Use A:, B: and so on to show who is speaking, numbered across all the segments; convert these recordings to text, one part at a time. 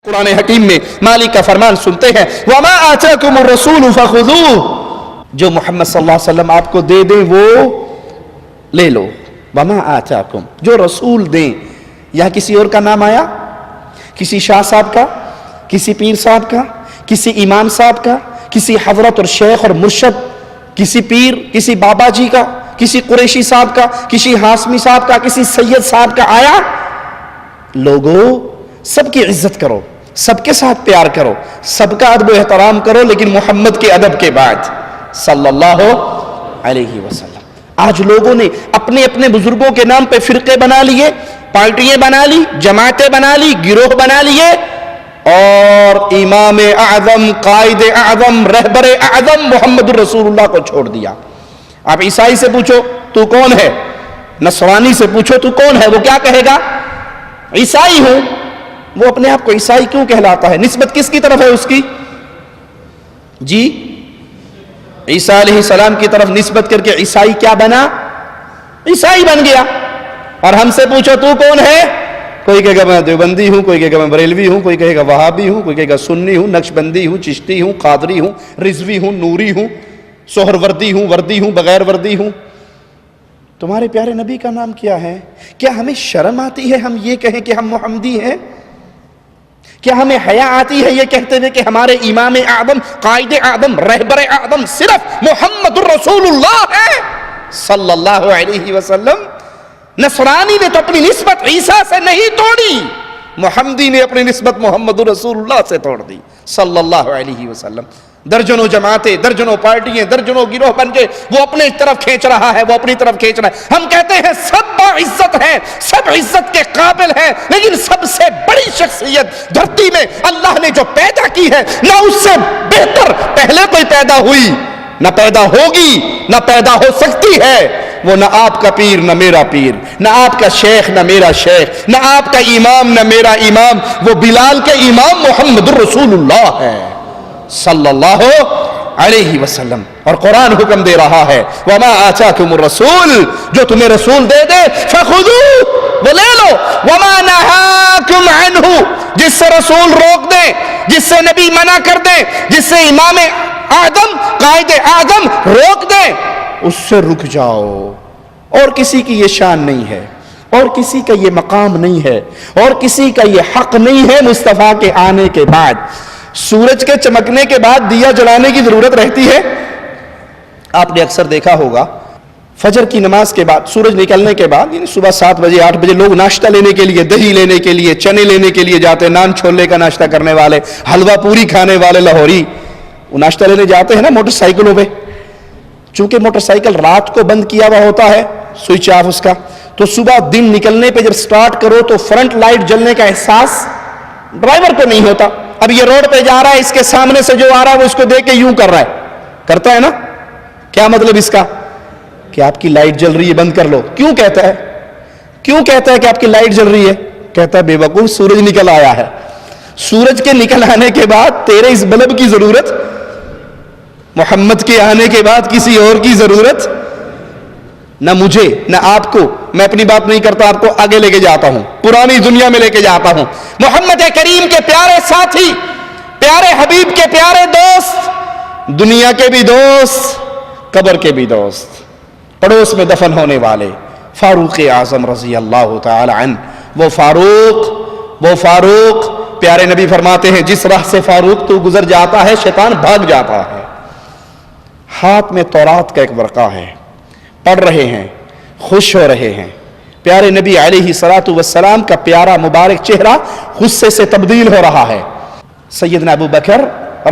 A: قرآن حکیم میں مالک کا فرمان سنتے ہیں وَمَا آتَاكُمُ الرَّسُولُ فَخُذُوهُ، جو محمد صلی اللہ علیہ وسلم آپ کو دے دیں وہ لے لو. وَمَا آتَاكُمْ، جو رسول دیں. یہاں کسی اور کا نام آیا؟ کسی شاہ صاحب کا، کسی پیر صاحب کا، کسی امام صاحب کا، کسی حضرت اور شیخ اور مرشد، کسی پیر، کسی بابا جی کا، کسی قریشی صاحب کا، کسی ہاشمی صاحب کا، کسی سید صاحب کا آیا؟ لوگوں سب کی عزت کرو، سب کے ساتھ پیار کرو، سب کا ادب و احترام کرو، لیکن محمد کے ادب کے بعد صلی اللہ علیہ وسلم. آج لوگوں نے اپنے اپنے بزرگوں کے نام پہ فرقے بنا لیے، پارٹیاں بنا لی، جماعتیں بنا لی، گروہ بنا لیے، اور امام اعظم، قائد اعظم، رہبر اعظم محمد الرسول اللہ کو چھوڑ دیا. آپ عیسائی سے پوچھو تو کون ہے، نصرانی سے پوچھو تو کون ہے، وہ کیا کہے گا؟ عیسائی ہوں. وہ اپنے آپ کو عیسائی کیوں کہلاتا ہے؟ نسبت کس کی طرف ہے اس کی؟ جی عیسیٰ علیہ السلام کی طرف نسبت کر کے عیسائی کیا بنا؟ عیسائی بن گیا. اور ہم سے پوچھو تو کون ہے؟ کوئی کہے گا میں دیوبندی ہوں، کوئی کہے گا میں بریلوی ہوں، کوئی کہے گا وہابی ہوں، کوئی کہے گا سنی ہوں، نقشبندی ہوں، چشتی ہوں، قادری ہوں، رضوی ہوں، نوری ہوں، سہر وردی ہوں، بغیر وردی ہوں. تمہارے پیارے نبی کا نام کیا ہے؟ کیا ہمیں شرم آتی ہے ہم یہ کہیں کہ ہم محمدی ہیں؟ کیا ہمیں حیا آتی ہے یہ کہتے ہوئے کہ ہمارے امام اعظم، قائد اعظم، رہبر اعظم صرف محمد الرسول اللہ ہے صلی اللہ علیہ وسلم؟ نصرانی نے تو اپنی نسبت عیسیٰ سے نہیں توڑی، محمدی نے اپنی نسبت محمد الرسول اللہ سے توڑ دی صلی اللہ علیہ وسلم. درجنوں جماعتیں، درجنوں پارٹیاں، درجنوں گروہ بن کے وہ اپنی طرف کھینچ رہا ہے، وہ اپنی طرف کھینچ رہا ہے. ہم کہتے ہیں سب باعزت ہے، سب عزت کے قابل ہے، لیکن سب سے بڑی شخصیت دھرتی میں اللہ نے جو پیدا کی ہے، نہ اس سے بہتر پہلے کوئی پیدا ہوئی، نہ پیدا ہوگی، نہ پیدا ہو سکتی ہے. وہ نہ آپ کا پیر نہ میرا پیر، نہ آپ کا شیخ نہ میرا شیخ، نہ آپ کا امام نہ میرا امام. وہ بلال کے امام محمد الرسول اللہ ہے صلی اللہ علیہ وسلم. اور قرآن حکم دے رہا ہے وَمَا آتَاكُمُ الرَّسُولُ، جو تمہیں رسول دے دے فَخُذُوهُ، وہ لے لو. وَمَا نَهَاكُمْ عَنْهُ، جس سے رسول روک دے، جس سے نبی منع کر دے، جس سے امام اعظم، قائد اعظم روک دے، اس سے رک جاؤ. اور کسی کی یہ شان نہیں ہے، اور کسی کا یہ مقام نہیں ہے، اور کسی کا یہ حق نہیں ہے مصطفیٰ کے آنے کے بعد. سورج کے چمکنے کے بعد دیا جلانے کی ضرورت رہتی ہے؟ آپ نے اکثر دیکھا ہوگا فجر کی نماز کے بعد، سورج نکلنے کے بعد، یعنی صبح 7 بجے 8 بجے لوگ ناشتہ لینے کے لیے، دہی لینے کے لیے، چنے لینے کے لیے جاتے ہیں. نان چھولے کا ناشتہ کرنے والے، حلوہ پوری کھانے والے لاہوری، وہ ناشتہ لینے جاتے ہیں نا موٹر سائیکلوں پہ. چونکہ موٹر سائیکل رات کو بند کیا ہوا ہوتا ہے، سوئچ آف اس کا، تو صبح دن نکلنے پہ جب سٹارٹ کرو تو فرنٹ لائٹ جلنے کا احساس ڈرائیور کو نہیں ہوتا. اب یہ روڈ پہ جا رہا ہے، اس کے سامنے سے جو آ رہا ہے وہ اس کو دیکھ کے یوں کر رہا ہے، کرتا ہے نا؟ کیا مطلب اس کا؟ کہ آپ کی لائٹ جل رہی ہے، بند کر لو. کیوں کہتا ہے؟ کیوں کہتا ہے کہ آپ کی لائٹ جل رہی ہے؟ کہتا ہے بے وقوف سورج نکل آیا ہے. سورج کے نکل آنے کے بعد تیرے اس بلب کی ضرورت، محمد کے آنے کے بعد کسی اور کی ضرورت نہ مجھے نہ آپ کو. میں اپنی بات نہیں کرتا، آپ کو آگے لے کے جاتا ہوں، پرانی دنیا میں لے کے جاتا ہوں. محمد کریم کے پیارے ساتھی، پیارے حبیب کے پیارے دوست، دنیا کے بھی دوست، قبر کے بھی دوست، پڑوس میں دفن ہونے والے فاروق اعظم رضی اللہ تعالی عنہ. وہ فاروق پیارے نبی فرماتے ہیں جس راہ سے فاروق تو گزر جاتا ہے شیطان بھاگ جاتا ہے. ہاتھ میں تورات کا ایک ورقہ ہے، پڑھ رہے ہیں، خوش ہو رہے ہیں. پیارے نبی علیہ الصلوۃ والسلام کا پیارا مبارک چہرہ غصے سے تبدیل ہو رہا ہے. سیدنا ابو بکر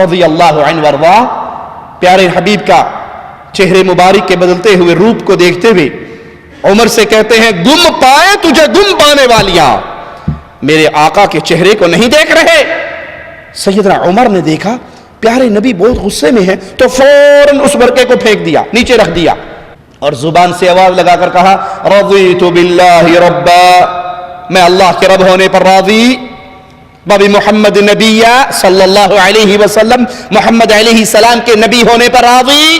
A: رضی اللہ عنہ وارضاہ پیارے حبیب کا چہرے مبارک کے بدلتے ہوئے روپ کو دیکھتے ہوئے عمر سے کہتے ہیں گم پائے تجھے گم پانے والیاں، میرے آقا کے چہرے کو نہیں دیکھ رہے؟ سیدنا عمر نے دیکھا پیارے نبی بہت غصے میں ہیں تو فوراً اس ورقے کو پھینک دیا، نیچے رکھ دیا، اور زبان سے آواز لگا کر کہا رضیت باللہ ربا، میں اللہ کے رب ہونے پر راضی، بابی محمد نبی صلی اللہ علیہ وسلم، محمد علیہ السلام کے نبی ہونے پر راضی،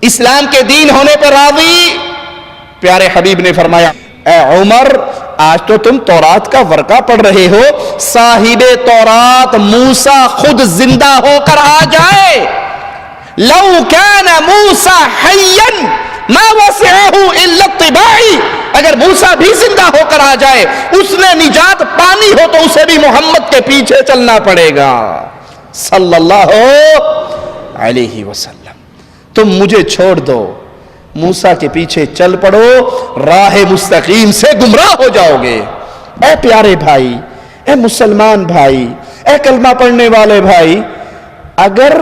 A: اسلام کے دین ہونے پر راضی. پیارے حبیب نے فرمایا اے عمر آج تو تم تورات کا ورقہ پڑھ رہے ہو، صاحب تورات موسیٰ خود زندہ ہو کر آ جائے، لو کان موسیٰ حیا ما وسعہ الا اتباعی، اگر موسیٰ بھی زندہ ہو کر آ جائے، اس نے نجات پانی ہو تو اسے بھی محمد کے پیچھے چلنا پڑے گا صلی اللہ علیہ وسلم۔ تم مجھے چھوڑ دو، موسیٰ کے پیچھے چل پڑو، راہ مستقیم سے گمراہ ہو جاؤ گے۔ اے پیارے بھائی، اے مسلمان بھائی، اے کلمہ پڑھنے والے بھائی، اگر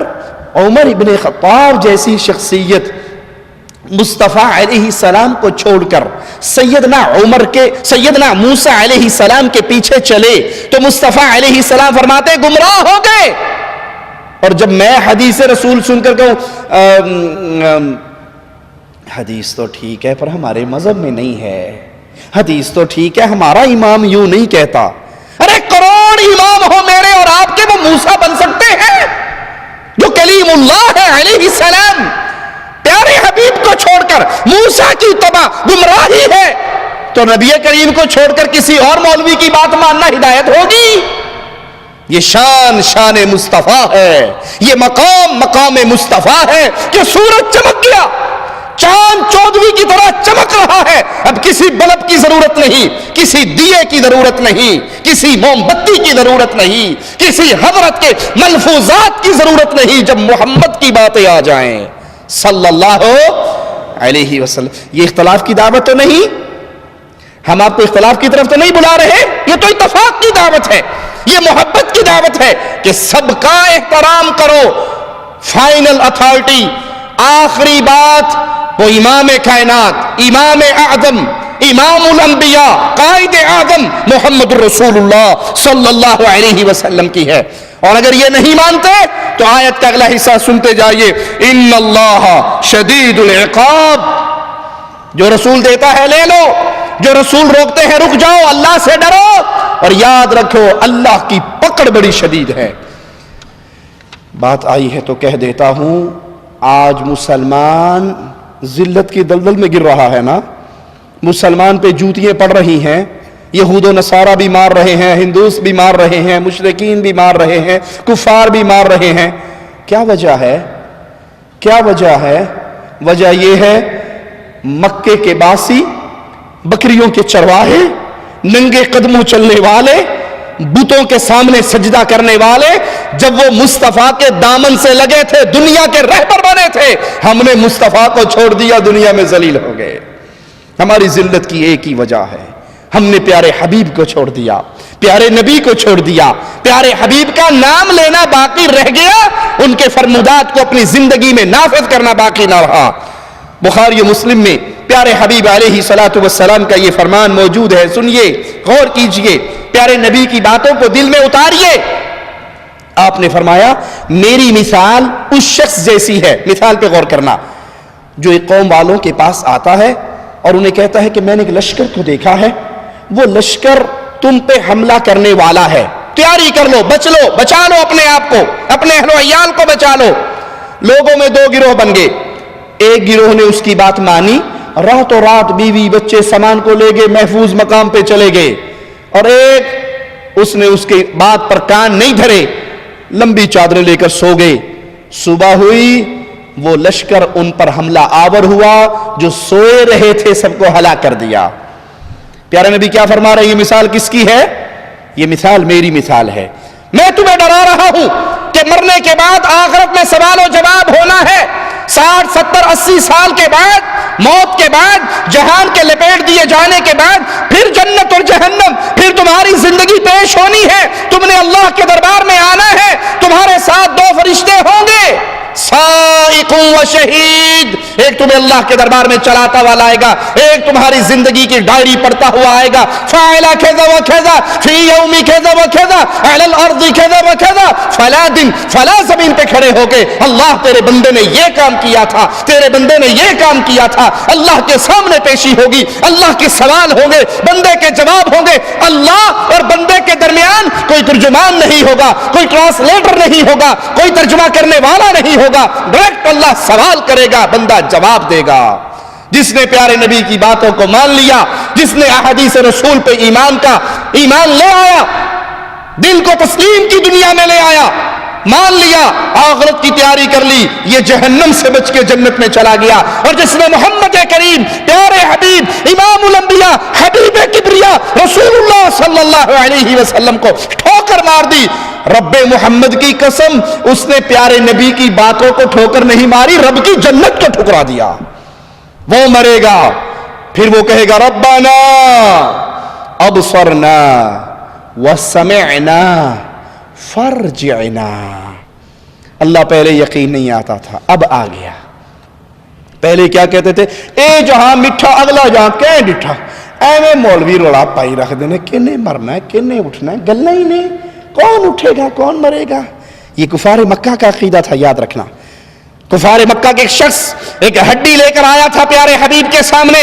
A: عمر ابن خطاب جیسی شخصیت مصطفیٰ علیہ السلام کو چھوڑ کر سیدنا موسیٰ علیہ السلام کے پیچھے چلے تو مصطفیٰ علیہ السلام فرماتے گمراہ ہو گئے۔ اور جب میں حدیث رسول سن کر کہوں حدیث تو ٹھیک ہے پر ہمارے مذہب میں نہیں ہے، حدیث تو ٹھیک ہے ہمارا امام یوں نہیں کہتا، ارے کروڑ امام ہو میرے اور آپ کے، وہ موسیٰ بن سکتے ہیں جو کلیم اللہ ہے علیہ السلام؟ پیارے حبیب کو چھوڑ کر موسیٰ کی اتباع گمراہی ہے تو نبی کریم کو چھوڑ کر کسی اور مولوی کی بات ماننا ہدایت ہوگی؟ یہ شان مصطفیٰ ہے، یہ مقام مصطفیٰ ہے کہ سورج چمک گیا، چاند چودویں کی طرح چمک رہا ہے، اب کسی بلب کی ضرورت نہیں، کسی دیے کی ضرورت نہیں، کسی موم بتی کی ضرورت نہیں، کسی حضرت کے ملفوظات کی ضرورت نہیں، جب محمد کی باتیں آ جائیں صلی اللہ علیہ وسلم۔ یہ اختلاف کی دعوت تو نہیں، ہم آپ کو اختلاف کی طرف تو نہیں بلا رہے، یہ تو اتفاق کی دعوت ہے، یہ محبت کی دعوت ہے کہ سب کا احترام کرو، فائنل اتھارٹی، آخری بات وہ امام کائنات، امام اعظم، امام الانبیاء، قائد اعظم محمد رسول اللہ صلی اللہ علیہ وسلم کی ہے۔ اور اگر یہ نہیں مانتے تو آیت کا اگلا حصہ سنتے جائیے، ان اللہ شدید العقاب، جو رسول دیتا ہے لے لو، جو رسول روکتے ہیں رک جاؤ، اللہ سے ڈرو اور یاد رکھو اللہ کی پکڑ بڑی شدید ہے۔ بات آئی ہے تو کہہ دیتا ہوں، آج مسلمان ذلت کی دلدل میں گر رہا ہے نا، مسلمان پہ جوتیاں پڑ رہی ہیں، یہود و نصارہ بھی مار رہے ہیں، ہندوس بھی مار رہے ہیں، مشرکین بھی مار رہے ہیں، کفار بھی مار رہے ہیں۔ کیا وجہ ہے؟ کیا وجہ ہے؟ وجہ یہ ہے مکے کے باسی، بکریوں کے چرواہے، ننگے قدموں چلنے والے، بتوں کے سامنے سجدہ کرنے والے، جب وہ مصطفیٰ کے دامن سے لگے تھے دنیا کے رہبر بنے تھے، ہم نے مصطفیٰ کو چھوڑ دیا، دنیا میں ذلیل ہو گئے۔ ہماری ذلت کی ایک ہی وجہ ہے، ہم نے پیارے حبیب کو چھوڑ دیا، پیارے نبی کو چھوڑ دیا، پیارے حبیب کا نام لینا باقی رہ گیا، ان کے فرمودات کو اپنی زندگی میں نافذ کرنا باقی نہ رہا۔ بخاری و مسلم میں پیارے حبیب علیہ الصلوۃ والسلام کا یہ فرمان موجود ہے، سنیے، غور کیجئے، پیارے نبی کی باتوں کو دل میں اتاریے۔ آپ نے فرمایا میری مثال اس شخص جیسی ہے، مثال پہ غور کرنا، جو ایک قوم والوں کے پاس آتا ہے اور انہیں کہتا ہے کہ میں نے ایک لشکر کو دیکھا ہے، وہ لشکر تم پہ حملہ کرنے والا ہے، تیاری کر لو، بچا لو اپنے آپ کو، اپنے اہل و عیال کو بچا لو۔ لوگوں میں دو گروہ بن گئے، ایک گروہ نے اس کی بات مانی، راتوں رات بیوی بچے سامان کو لے گئے، محفوظ مقام پہ چلے گئے، اور ایک اس نے اس کی بات پر کان نہیں دھرے، لمبی چادریں لے کر سو گئے۔ صبح ہوئی، وہ لشکر ان پر حملہ آور ہوا، جو سوئے رہے تھے سب کو ہلاک کر دیا۔ پیارے نبی کیا فرما رہے ہیں؟ یہ مثال کس کی ہے؟ یہ مثال میری مثال ہے۔ میں تمہیں ڈرا رہا ہوں کہ مرنے کے بعد آخرت میں سوال و جواب ہونا ہے، 60 70 80 سال کے بعد، موت کے بعد، جہان کے لپیٹ دیے جانے کے بعد پھر جنت اور جہنم، پھر تمہاری زندگی پیش ہونی ہے، تم نے اللہ کے دربار میں آنا ہے، تمہارے ساتھ دو فرشتے ہوں گے، سائق و شہید، ایک تمہیں اللہ کے دربار میں چلاتا ہوا لائے گا، ایک تمہاری زندگی کی ڈائری پڑھتا ہوا آئے گا، فاعل کذا و کذا فی یوم کذا و کذا علی الارض کذا و کذا، فلا دن فلا زمین پہ کھڑے ہو کے اللہ تیرے بندے نے یہ کام کیا تھا، تیرے بندے نے یہ کام کیا تھا، اللہ کے سامنے پیشی ہوگی، اللہ کے سوال ہوں گے، بندے کے جواب ہوں گے، اللہ اور بندے کے درمیان کوئی ترجمان نہیں ہوگا، کوئی ٹرانسلیٹر نہیں ہوگا، کوئی ترجمہ کرنے والا نہیں ہوگا، ڈائریکٹ اللہ سوال کرے گا، بندہ جواب دے گا۔ جس نے پیارے نبی کی باتوں کو مان لیا، جس نے احادیث رسول پہ ایمان لے آیا، دل کو تسلیم کی دنیا میں لے آیا، مان لیا، آخرت کی تیاری کر لی، یہ جہنم سے بچ کے جنت میں چلا گیا۔ اور جس نے محمد کریم پیارے حبیب امام الانبیاء حبیب کبریا رسول اللہ صلی اللہ علیہ وسلم کو ٹھوکر مار دی، رب محمد کی قسم اس نے پیارے نبی کی باتوں کو ٹھوکر نہیں ماری، رب کی جنت کو ٹھکرا دیا۔ وہ مرے گا، پھر وہ کہے گا ربنا ابصرنا وسمعنا فرجعنا۔ اللہ پہلے یقین نہیں آتا تھا، اب آ گیا۔ پہلے کیا کہتے تھے؟ اے جہاں مٹھا اگلا جہاں کہ ڈٹھا، ایویں مولوی روڑا پائی رکھ دینے، کنے مرنا ہے کنے اٹھنا ہے، گلنا ہی نہیں، کون اٹھے گا کون مرے گا۔ یہ کفار مکہ کا عقیدہ تھا، یاد رکھنا۔ کفار مکہ کے ایک شخص ایک ہڈی لے کر آیا تھا پیارے حبیب کے سامنے،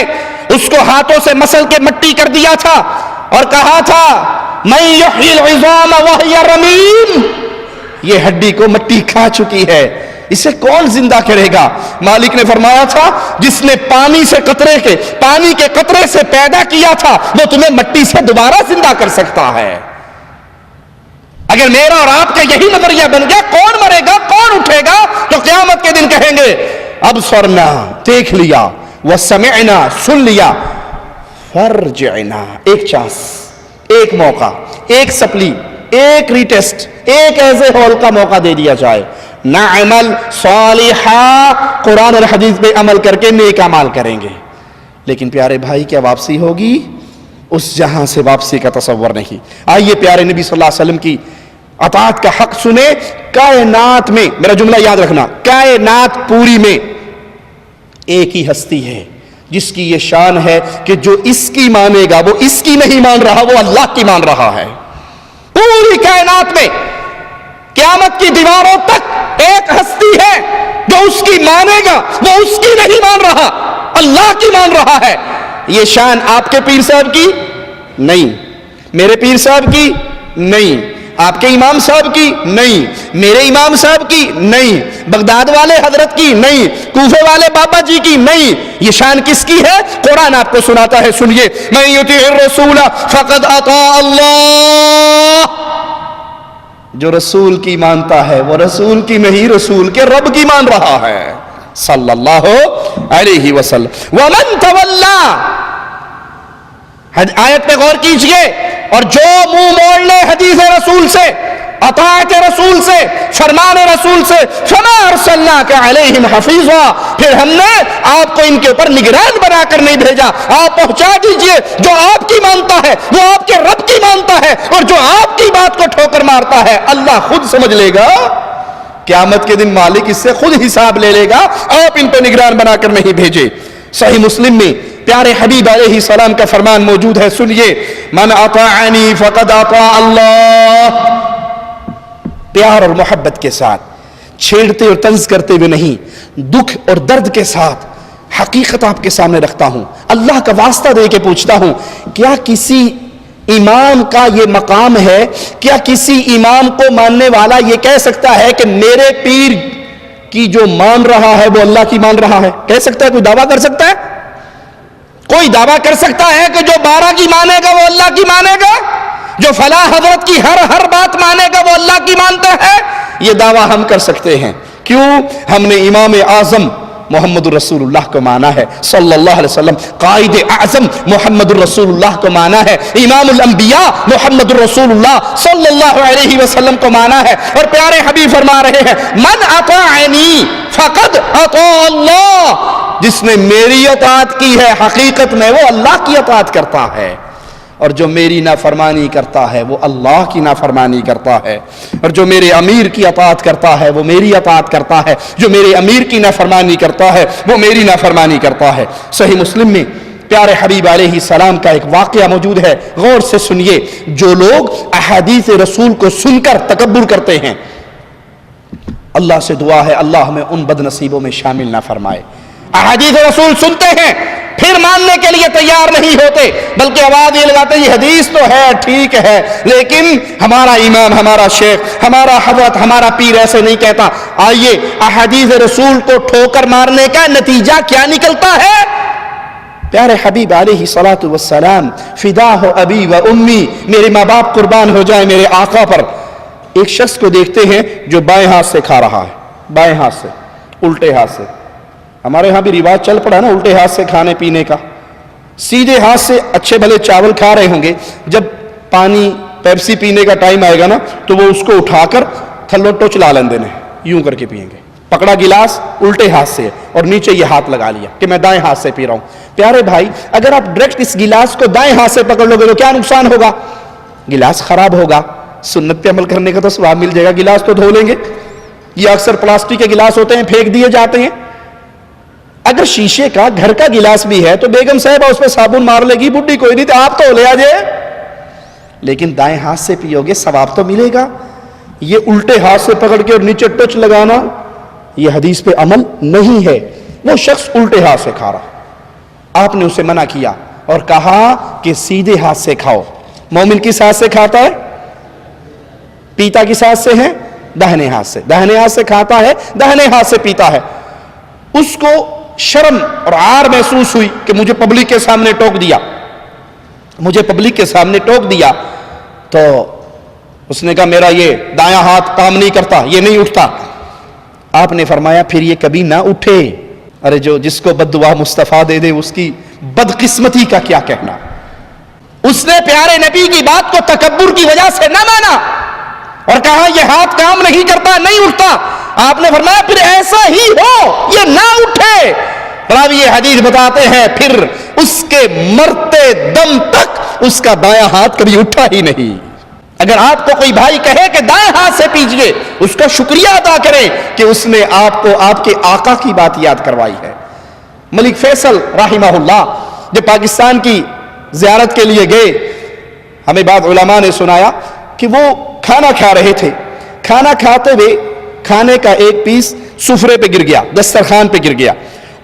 A: اس کو ہاتھوں سے مسل کے مٹی کر دیا تھا اور کہا تھا من یحیی العظام وہی رمیم، یہ ہڈی کو مٹی کھا چکی ہے، اسے کون زندہ کرے گا؟ مالک نے فرمایا تھا جس نے پانی کے قطرے سے پیدا کیا تھا وہ تمہیں مٹی سے دوبارہ زندہ کر سکتا ہے۔ اگر میرا اور آپ کا یہی نظریہ بن گیا کون مرے گا کون اٹھے گا تو قیامت کے دن کہیں گے ابصرنا دیکھ لیا، وسمعنا سن لیا، فرجعنا ایک چانس، ایک موقع، ایک سپلی، ایک ریٹیسٹ، ایک ایسے ہول کا موقع دے دیا جائے، نعمل صالحا، قرآن اور حدیث پہ عمل کر کے نیک اعمال کریں گے۔ لیکن پیارے بھائی کیا واپسی ہوگی؟ اس جہاں سے واپسی کا تصور نہیں۔ آئیے پیارے نبی صلی اللہ علیہ وسلم کی اطاعت کا حق سنے۔ کائنات میں، میرا جملہ یاد رکھنا، کائنات پوری میں ایک ہی ہستی ہے جس کی یہ شان ہے کہ جو اس کی مانے گا وہ اس کی نہیں مان رہا، وہ اللہ کی مان رہا ہے۔ پوری کائنات میں قیامت کی دیواروں تک ایک ہستی ہے جو اس کی مانے گا وہ اس کی نہیں مان رہا، اللہ کی مان رہا ہے۔ یہ شان آپ کے پیر صاحب کی نہیں، میرے پیر صاحب کی نہیں، آپ کے امام صاحب کی نہیں، میرے امام صاحب کی نہیں، بغداد والے حضرت کی نہیں، کوفے والے بابا جی کی نہیں۔ یہ شان کس کی ہے؟ قرآن آپ کو سناتا ہے، سنیے، من یطیع الرسول فقد اطاع اللہ، جو رسول کی مانتا ہے وہ رسول کی نہیں، رسول کے رب کی مان رہا ہے صلی اللہ علیہ وسلم۔ ومن تولا، آیت پہ غور کیجئے، اور جو منہ موڑ لے حدیث رسول سے، اطاعت رسول سے، فرمان رسول سے، فما ارسلناک علیہم حفیظا، پھر ہم نے آپ کو ان کے اوپر نگران بنا کر نہیں بھیجا، آپ پہنچا دیجئے۔ جو آپ کی مانتا ہے وہ آپ کے رب کی مانتا ہے، اور جو آپ کی بات کو ٹھوکر مارتا ہے اللہ خود سمجھ لے گا، قیامت کے دن مالک اس سے خود حساب لے لے گا، آپ ان پہ نگران بنا کر نہیں بھیجے۔ صحیح مسلم میں پیارے حبیب علیہ السلام کا فرمان موجود ہے، سنیے، من اطاعنی فقد اطاع اللہ، پیار اور محبت کے ساتھ، چھیڑتے اور طنز کرتے ہوئے نہیں، دکھ اور درد کے ساتھ حقیقت آپ کے سامنے رکھتا ہوں، اللہ کا واسطہ دے کے پوچھتا ہوں، کیا کسی امام کا یہ مقام ہے؟ کیا کسی امام کو ماننے والا یہ کہہ سکتا ہے کہ میرے پیر کی جو مان رہا ہے وہ اللہ کی مان رہا ہے؟ کہہ سکتا ہے؟ کوئی دعویٰ کر سکتا ہے؟ کوئی دعویٰ کر سکتا ہے کہ جو 12 کی مانے گا وہ اللہ کی مانے گا، جو فلاں حضرت کی ہر بات مانے گا وہ اللہ کی مانتا ہے؟ یہ دعویٰ ہم کر سکتے ہیں، کیوں؟ ہم نے امام اعظم محمد الرسول اللہ کو مانا ہے صلی اللہ علیہ وسلم، قائد اعظم محمد الرسول اللہ کو مانا ہے، امام الانبیاء محمد الرسول اللہ صلی اللہ علیہ وسلم کو مانا ہے۔ اور پیارے حبیب فرما رہے ہیں من اطاعنی فقد اطاع اللہ، جس نے میری اطاعت کی ہے حقیقت میں وہ اللہ کی اطاعت کرتا ہے، اور جو میری نافرمانی کرتا ہے وہ اللہ کی نافرمانی کرتا ہے، اور جو میرے امیر کی اطاعت کرتا ہے وہ میری اطاعت کرتا ہے، جو میرے امیر کی نافرمانی کرتا ہے وہ میری نافرمانی کرتا ہے۔ صحیح مسلم میں پیارے حبیب علیہ السلام کا ایک واقعہ موجود ہے، غور سے سنیے۔ جو لوگ احادیث رسول کو سن کر تکبر کرتے ہیں، اللہ سے دعا ہے اللہ ہمیں ان بد نصیبوں میں شامل نہ فرمائے۔ احادیث رسول سنتے ہیں پھر ماننے کے لیے تیار نہیں ہوتے، بلکہ آواز یہ لگاتے ہیں یہ حدیث تو ہے ٹھیک ہے لیکن ہمارا امام، ہمارا شیخ، ہمارا حضرت، ہمارا پیر ایسے نہیں کہتا۔ آئیے احادیث رسول کو ٹھوکر مارنے کا نتیجہ کیا نکلتا ہے؟ پیارے حبیب علیہ الصلوۃ والسلام، فدا ہو ابی و امی، میرے ماں باپ قربان ہو جائیں میرے آقا پر. ایک شخص کو دیکھتے ہیں جو بائیں ہاتھ سے کھا رہا ہے، بائیں ہاتھ سے، الٹے ہاتھ سے. ہمارے ہاں بھی رواج چل پڑا نا الٹے ہاتھ سے کھانے پینے کا. سیدھے ہاتھ سے اچھے بھلے چاول کھا رہے ہوں گے، جب پانی پیپسی پینے کا ٹائم آئے گا نا تو وہ اس کو اٹھا کر تھلو ٹوچ لا لیندے نے، یوں کر کے پئیں گے. پکڑا گلاس الٹے ہاتھ سے اور نیچے یہ ہاتھ لگا لیا کہ میں دائیں ہاتھ سے پی رہا ہوں. پیارے بھائی، اگر آپ ڈائریکٹ اس گلاس کو دائیں ہاتھ سے پکڑ لو گے تو کیا نقصان ہوگا؟ گلاس خراب ہوگا. سنت پہ عمل کرنے کا تو ثواب مل جائے گا. گلاس تو دھو لیں گے. یہ اکثر پلاسٹک کے گلاس ہوتے ہیں، پھینک دیے جاتے ہیں. اگر شیشے کا گھر کا گلاس بھی ہے تو بیگم صاحبہ اس پہ صابن مار لے گی، بڈھی کوئی نہیں تو آپ تو لے آ جائے. لیکن دائیں ہاتھ سے پیو گے ثواب تو ملے گا. یہ الٹے ہاتھ سے پکڑ کے اور نیچے ٹچ لگانا یہ حدیث پہ عمل نہیں ہے. وہ شخص الٹے ہاتھ سے کھا رہا، آپ نے اسے منع کیا اور کہا کہ سیدھے ہاتھ سے کھاؤ. مومن کس ہاتھ سے کھاتا ہے؟ پیتا کس ہاتھ سے ہے؟ داہنے ہاتھ سے. داہنے ہاتھ سے کھاتا ہے، داہنے ہاتھ سے پیتا ہے. اس کو شرم اور عار محسوس ہوئی کہ مجھے پبلک کے سامنے ٹوک دیا، مجھے پبلک کے سامنے ٹوک دیا. تو اس نے کہا میرا یہ دایاں ہاتھ کام نہیں کرتا، یہ نہیں اٹھتا. آپ نے فرمایا پھر یہ کبھی نہ اٹھے. ارے جس کو بد دعا مصطفیٰ دے دے اس کی بدقسمتی کا کیا کہنا. اس نے پیارے نبی کی بات کو تکبر کی وجہ سے نہ مانا اور کہا یہ ہاتھ کام نہیں کرتا، نہیں اٹھتا. آپ نے فرمایا پھر ایسا ہی ہو، یہ نہ اٹھے. راوی یہ حدیث بتاتے ہیں پھر اس کے مرتے دم تک اس کا دایاں ہاتھ کبھی اٹھا ہی نہیں. اگر آپ کو کوئی بھائی کہے کہ دائیں ہاتھ سے پیجئے، اس کا شکریہ ادا کریں کہ اس نے آپ کو آپ کے آقا کی بات یاد کروائی ہے. ملک فیصل رحمہ اللہ جب پاکستان کی زیارت کے لیے گئے، ہمیں بعض علماء نے سنایا کہ وہ کھانا کھا رہے تھے. کھانا کھاتے ہوئے کھانے کا ایک پیس سفرے پہ گر گیا، دسترخوان پہ گر گیا.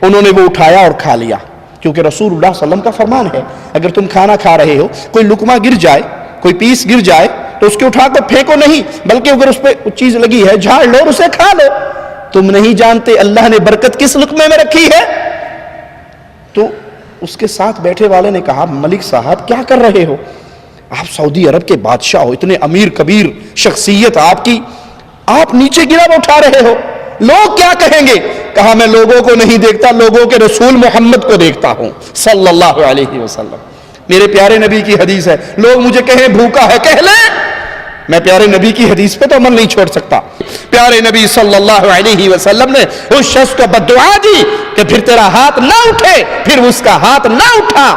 A: انہوں نے وہ اٹھایا اور کھا لیا، کیونکہ رسول اللہ صلی اللہ علیہ وسلم کا فرمان ہے اگر تم کھانا کھا رہے ہو، کوئی لقمہ گر جائے، کوئی پیس گر جائے تو اس کے اٹھا کر پھینکو نہیں، بلکہ اگر اس پہ کچھ چیز لگی ہے جھاڑ لو اور اسے کھا لو. تم نہیں جانتے اللہ نے برکت کس لقمے میں رکھی ہے. تو اس کے ساتھ بیٹھے والے نے کہا ملک صاحب کیا کر رہے ہو؟ آپ سعودی عرب کے بادشاہ ہو، اتنے امیر کبیر شخصیت آپ کی، آپ نیچے گرا وہ اٹھا رہے ہو، لوگ کیا کہیں گے؟ کہا میں لوگوں کو نہیں دیکھتا، لوگوں کے رسول محمد کو دیکھتا ہوں صلی اللہ علیہ وسلم. میرے پیارے نبی کی حدیث ہے، لوگ مجھے کہیں بھوکا ہے کہہ لیں، میں پیارے نبی کی حدیث پہ تو عمل نہیں چھوڑ سکتا. پیارے نبی صلی اللہ علیہ وسلم نے اس شخص کو بددعا دی کہ پھر تیرا ہاتھ نہ اٹھے، پھر اس کا ہاتھ نہ اٹھا.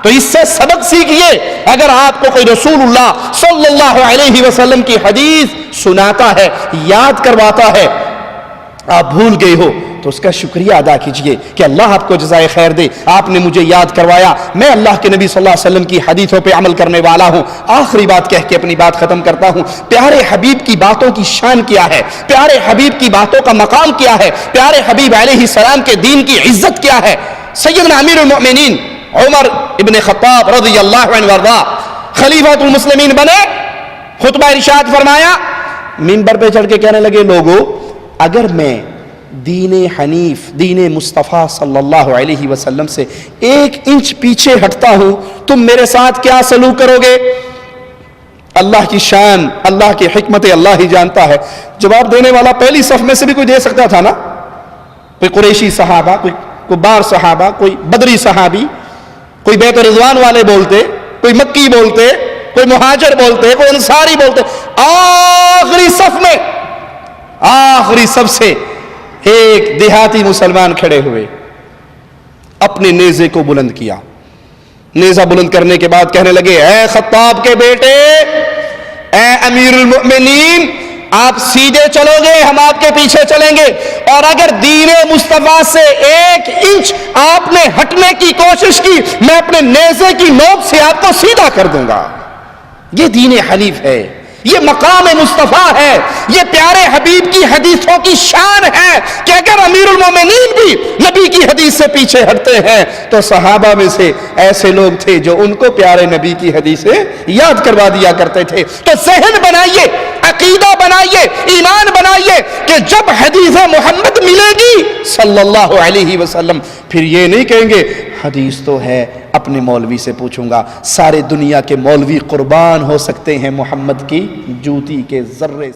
A: تو اس سے سبق سیکھیے، اگر آپ کو کوئی رسول اللہ صلی اللہ علیہ وسلم کی حدیث سناتا ہے، یاد کرواتا ہے، آپ بھول گئے ہو تو اس کا شکریہ ادا کیجئے کہ اللہ آپ کو جزائے خیر دے، آپ نے مجھے یاد کروایا، میں اللہ کے نبی صلی اللہ علیہ وسلم کی حدیثوں پہ عمل کرنے والا ہوں. آخری بات کہہ کے اپنی بات ختم کرتا ہوں. پیارے حبیب کی باتوں کی شان کیا ہے، پیارے حبیب کی باتوں کا مقام کیا ہے، پیارے حبیب علیہ السلام کے دین کی عزت کیا ہے. سیدنا امیر المؤمنین عمر ابن خطاب رضی اللہ عنہ وارضا خلیفۃ المسلمین بنے، خطبہ ارشاد فرمایا، منبر پہ چڑھ کے کہنے لگے لوگو اگر میں دین حنیف، دین مصطفیٰ صلی اللہ علیہ وسلم سے 1 انچ پیچھے ہٹتا ہوں تم میرے ساتھ کیا سلوک کرو گے؟ اللہ کی شان، اللہ کی حکمت اللہ ہی جانتا ہے. جواب دینے والا پہلی صف میں سے بھی کوئی دے سکتا تھا نا، کوئی قریشی صحابہ، کوئی کبار صحابہ، کوئی بدری صحابی، کوئی بیت رضوان والے بولتے، کوئی مکی بولتے، کوئی مہاجر بولتے، کوئی انصاری بولتے. آخری صف میں، آخری صف سے ایک دیہاتی مسلمان کھڑے ہوئے، اپنے نیزے کو بلند کیا. نیزہ بلند کرنے کے بعد کہنے لگے اے خطاب کے بیٹے، اے امیر المؤمنین، آپ سیدھے چلو گے ہم آپ کے پیچھے چلیں گے، اور اگر دین مصطفیٰ سے 1 انچ آپ نے ہٹنے کی کوشش کی میں اپنے نیزے کی نوک سے آپ کو سیدھا کر دوں گا. یہ دین حنیف ہے، یہ مقام مصطفیٰ ہے، یہ پیارے حبیب کی حدیثوں کی شان ہے کہ اگر امیر المومنین بھی نبی کی حدیث سے پیچھے ہٹتے ہیں تو صحابہ میں سے ایسے لوگ تھے جو ان کو پیارے نبی کی حدیثیں یاد کروا دیا کرتے تھے. تو ذہن بنائیے، عقیدہ بنائیے، ایمان بنائیے کہ جب حدیث محمد ملے گی صلی اللہ علیہ وسلم پھر یہ نہیں کہیں گے حدیث تو ہے اپنے مولوی سے پوچھوں گا، سارے دنیا کے مولوی قربان ہو سکتے ہیں محمد کی جوتی کے ذرے